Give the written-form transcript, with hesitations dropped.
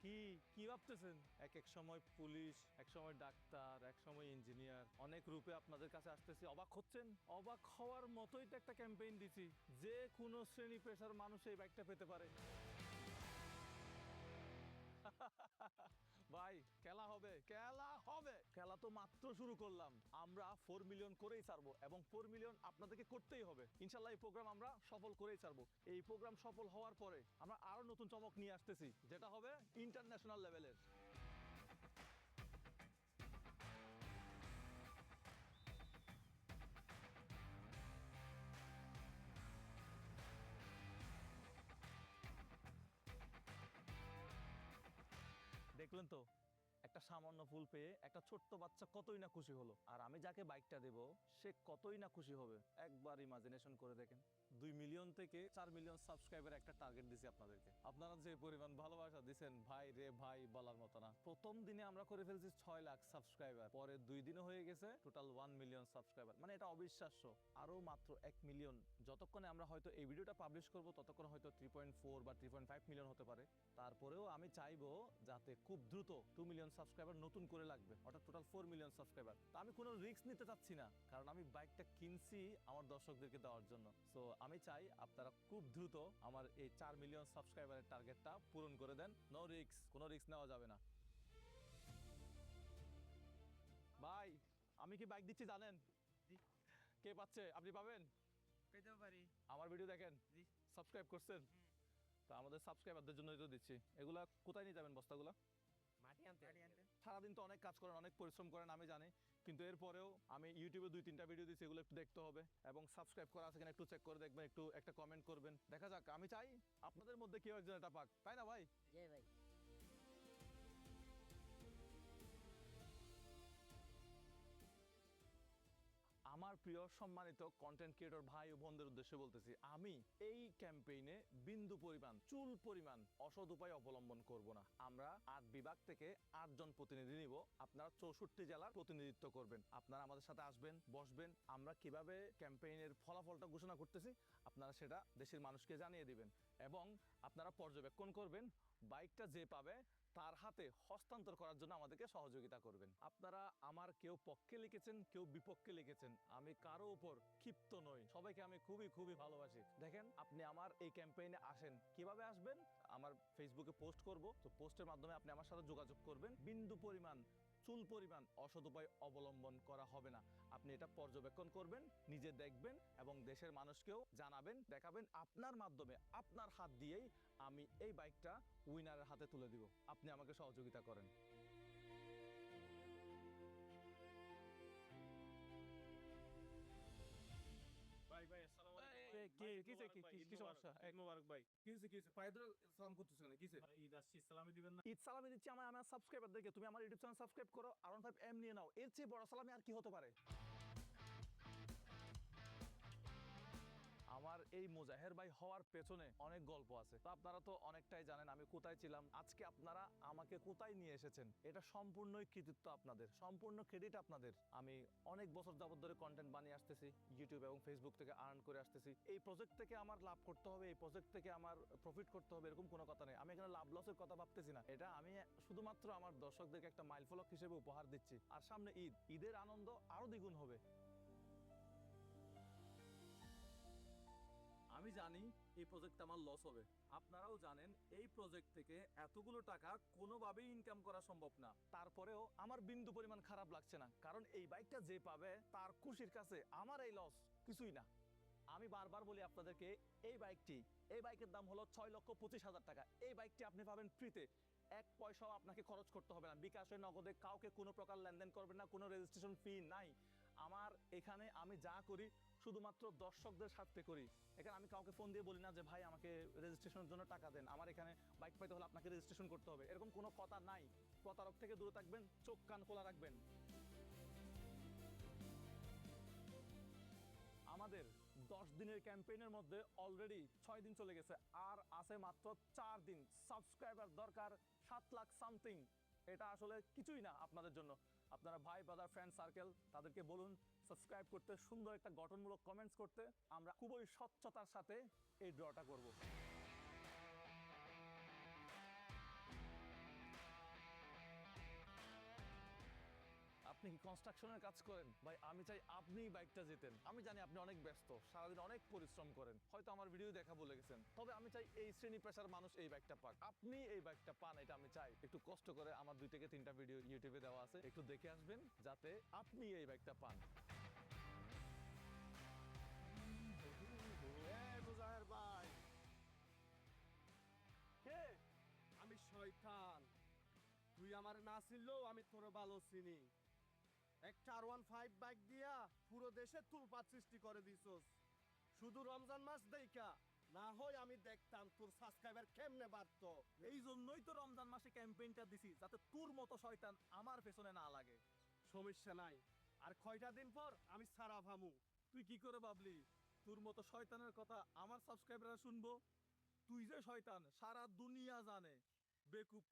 কি কি ভাবতেছেন? এক এক সময় পুলিশ, এক সময় ডাক্তার, এক সময় ইঞ্জিনিয়ার, অনেক রূপে আপনাদের কাছে আসতেছি। অবাক হচ্ছেন? অবাক হওয়ার মতোই তো একটা ক্যাম্পেইন দিছি, যে কোনো শ্রেণী পেশার মানুষ এই বাইকটা পেতে পারে। ভাই খেলা হবে, খেলা হবে। খেলা তো মাত্র শুরু করলাম। আমরা 4 মিলিয়ন করেই ছাড়বো এবং 4 মিলিয়ন আপনাদেরকে করতেই হবে। ইনশাল্লাহ এই প্রোগ্রাম আমরা সফল করেই ছাড়বো। এই প্রোগ্রাম সফল হওয়ার পরে আমরা আরো নতুন চমক নিয়ে আসতেছি, যেটা হবে ইন্টারন্যাশনাল লেভেলের। দেখলেন তো, একটা সামান্য ফুল পেয়ে একটা ছোট্ট বাচ্চা কতই না খুশি হলো, আর আমি যাকে বাইকটা দেব সে কতই না খুশি হবে। একবার ইমাজিনেশন করে দেখেন। 2 মিলিয়ন থেকে 4 মিলিয়ন সাবস্ক্রাইবার একটা টার্গেট দিছি আপনাদেরকে। আপনারা যে পরিমাণ ভালোবাসা দিচ্ছেন ভাই রে ভাই, বলার মতো না। প্রথম দিনে আমরা করে ফেলছি 6 লাখ সাবস্ক্রাইবার, পরে 2 দিনে হয়ে গেছে টোটাল 1 মিলিয়ন সাবস্ক্রাইবার। মানে এটা অবিশ্বাস্য। আরো মাত্র 1 মিলিয়ন, যতক্ষণে আমরা হয়তো এই ভিডিওটা পাবলিশ করব ততক্ষণ হয়তো 3.4 বা 3.5 মিলিয়ন হতে পারে। তারপরেও আমি চাইবো যাতে খুব দ্রুত 2 মিলিয়ন সাবস্ক্রাইবার নতুন করে লাগবে, অর্থাৎ টোটাল 4 মিলিয়ন সাবস্ক্রাইবার। তা আমি কোনো রিস্ক নিতে চাচ্ছি না, কারণ আমি বাইকটা কিনছি আমার দর্শকদেরকে দেওয়ার জন্য। সো আমি চাই আপনারা খুব দ্রুত আমার এই 4 মিলিয়ন সাবস্ক্রাইবারের টার্গেটটা পূরণ করে দেন। নো রিস্ক, কোনো রিস্ক নেওয়া যাবে না। ভাই আমি কি বাইক দিচ্ছি জানেন? জি। কে পাচ্ছে? আপনি পাবেন। পেতে পারি। আমার ভিডিও দেখেন, জি। সাবস্ক্রাইব করছেন? তো আমাদের সাবস্ক্রাইবারদের জন্যই তো দিচ্ছি। এগুলা কোথায় নিয়ে যাবেন বস্তাগুলা? মাটি আনতে। সারাদিন তো অনেক কাজ করেন, অনেক পরিশ্রম করেন আমি জানি, কিন্তু এরপরেও আমি ইউটিউবে 2-3টা ভিডিও দিচ্ছি, এগুলো একটু দেখতে হবে এবং সাবস্ক্রাইব করা আছে কিনা একটু চেক করে দেখবেন, একটু একটা কমেন্ট করবেন। দেখা যাক, আমি চাই আপনাদের মধ্যে কেউ একজন এটা পাক, তাই না ভাই? জি ভাই। আমার প্রিয় সম্মানিত কন্টেন্ট ক্রিয়েটর ভাই ও বোনদের উদ্দেশ্যে বলতেছি, আমি এই ক্যাম্পেইনে বিন্দু পরিমাণ, চুল পরিমাণ অসৎ উপায় অবলম্বন করব না। আমরা 8 বিভাগ থেকে 8 জন প্রতিনিধি নিব। আপনারা 64 জেলার প্রতিনিধিত্ব করবেন। আপনারা আমাদের সাথে আসবেন, বসবেন। আমরা কিভাবে ক্যাম্পেইনের ফলাফলটা ঘোষণা করতেছি আপনারা সেটা দেশের মানুষকে জানিয়ে দিবেন এবং আপনারা পর্যবেক্ষণ করবেন। বাইকটা যে পাবে তার হাতে হস্তান্তর করার জন্য আমাদেরকে সহযোগিতা করবেন। আপনারা আমার কেউ পক্ষে লিখেছেন, কেউ বিপক্ষে লিখেছেন, আমি কারো উপর ক্ষিপ্ত নই। সবাইকে আমি খুবই খুবই ভালোবাসি। দেখেন, আপনি আমার এই ক্যাম্পেইনে আসেন। কিভাবে আসবেন? আমার ফেসবুকে পোস্ট করব, তো পোস্টের মাধ্যমে আপনি আমার সাথে যোগাযোগ করবেন। বিন্দু পরিমাণ, চুল পরিমাণ অসৎ উপায় অবলম্বন করা হবে না। আপনি এটা পর্যবেক্ষণ করবেন, নিজে দেখবেন এবং দেশের মানুষকেও জানাবেন, দেখাবেন। আপনার মাধ্যমে, আপনার হাত দিয়েই আমি এই বাইকটা উইনারের হাতে তুলে দিব। আপনি আমাকে সহযোগিতা করেন। ভাই ভাই আসসালামু আলাইকুম এই, ভাই। কি সমস্যা? ঈদ মোবারক ভাই। কি হইছে পায়ে ধরে সালাম করতেছেন না? কি হইছে? ঈদ আসছে, সালামি দিবেন না? ঈদ সালামি দিচ্ছি আমার সাবস্ক্রাইবারদেরকে। তুমি আমার ইউটিউব চ্যানেল সাবস্ক্রাইব করো, R15M নিয়ে নাও। এর চেয়ে বড় সালামি আর কি হতে পারে? আমার এই মুজাহের ভাই হওয়ার পেছনে অনেক গল্প আছে। তো আপনারা তো অনেকটাই জানেন আমি কোথায় ছিলাম, আজকে আপনারা আমাকে কোথায় নিয়ে এসেছেন। এটা সম্পূর্ণই কৃতিত্ব আপনাদের, সম্পূর্ণ ক্রেডিট আপনাদের। আমি অনেক বছর যাবত ধরে কন্টেন্ট বানিয়ে আসতেছি, ইউটিউব এবং ফেসবুক থেকে আর্ন করে আসতেছি। এই প্রজেক্ট থেকে আমার লাভ করতে হবে, এই প্রজেক্ট থেকে আমার প্রফিট করতে হবে, এরকম কোনো কথা নেই। আমি এখানে লাভ লসের কথা ভাবতেছি না। এটা আমি শুধুমাত্র আমার দর্শকদেরকে একটা মাইলফলক হিসেবে উপহার দিচ্ছি। আর সামনে ঈদ, ঈদের আনন্দ আরো দ্বিগুণ হবে। আমি জানি এই প্রজেক্ট আমার লস হবে, আপনারাও জানেন এই প্রজেক্ট থেকে এতগুলো টাকা কোনোভাবেই ইনকাম করা সম্ভব না। তারপরেও আমার বিন্দু পরিমাণ খারাপ লাগছে না, কারণ এই বাইকটা যে পাবে তার খুশির কাছে আমার এই লস কিছুই না। আমি বারবার বলি আপনাদেরকে, এই বাইকের দাম হলো 6,25,000 টাকা। এই বাইকটি আপনি পাবেন ফ্রিতে, 1 পয়সাও আপনাকে খরচ করতে হবে না। বিকাশে, নগদে কাউকে কোনো প্রকার লেনদেন করবেন না, কোনো রেজিস্ট্রেশন ফি নাই। আমার এখানে আমি যা করি শুধুমাত্র দর্শকদের স্বার্থে করি। এখানে আমি কাউকে ফোন দিয়ে বলি না যে ভাই আমাকে রেজিস্ট্রেশনের জন্য টাকা দেন, আমার এখানে বাইক পাইতে হলে আপনাকে রেজিস্ট্রেশন করতে হবে, এরকম কোনো কথা নাই। প্রতারক থেকে দূরে থাকবেন, চোখ কান খোলা রাখবেন। আমাদের 10 দিনের ক্যাম্পেইনের মধ্যে অলরেডি 6 দিন চলে গেছে, আর আছে মাত্র 4 দিন। সাবস্ক্রাইবার দরকার 7 লাখ সামথিং। এটা আসলে কিছুই না আপনাদের জন্য। আপনারা ভাই, ব্রাদার, ফ্রেন্ড সার্কেল তাদেরকে বলুন সাবস্ক্রাইব করতে, সুন্দর একটা গঠনমূলক কমেন্টস করতে। আমরা খুবই স্বচ্ছতার সাথে এই ড্রটা করব। আপনি কি কনস্ট্রাকশনের কাজ করেন? ভাই আমি চাই আপনিই বাইকটা জেতেন। আমি জানি আপনি অনেক ব্যস্ত, সারাদিন অনেক পরিশ্রম করেন, হয়তো আমার ভিডিও দেখা ভুলে গেছেন। তবে আমি চাই এই শ্রেণী পেশার মানুষ এই বাইকটা পাক, আপনি এই বাইকটা পান, এটা আমি চাই। একটু কষ্ট করে আমার 2 থেকে 3টা ভিডিও ইউটিউবে দেওয়া আছে, একটু দেখে আসবেন যাতে আপনি এই বাইকটা পান। মুজাহের ভাই, কে? আমি শয়তান। তুই আমার না চিনলেও আমি তোর ভালো চিনি। একটা R15 বাইক দিয়া পুরো দেশে তুলপাত সৃষ্টি করে দিছস। শুধু রমজান মাস দেইখা না হয় আমি দেখতাম তোর সাবস্ক্রাইবার কেমনে বাড়তো। এই জন্যই তো রমজান মাসে ক্যাম্পেইনটা দিছি, যাতে তোর মতো শয়তান আমার পেছনে না লাগে। সমস্যা নাই, আর কয়টা দিন পর আমি সারা ভামু। তুই কি করে ভাবলি তোর মতো শয়তানের কথা আমার সাবস্ক্রাইবাররা শুনবো? তুই যে শয়তান সারা দুনিয়া জানে। বেকুব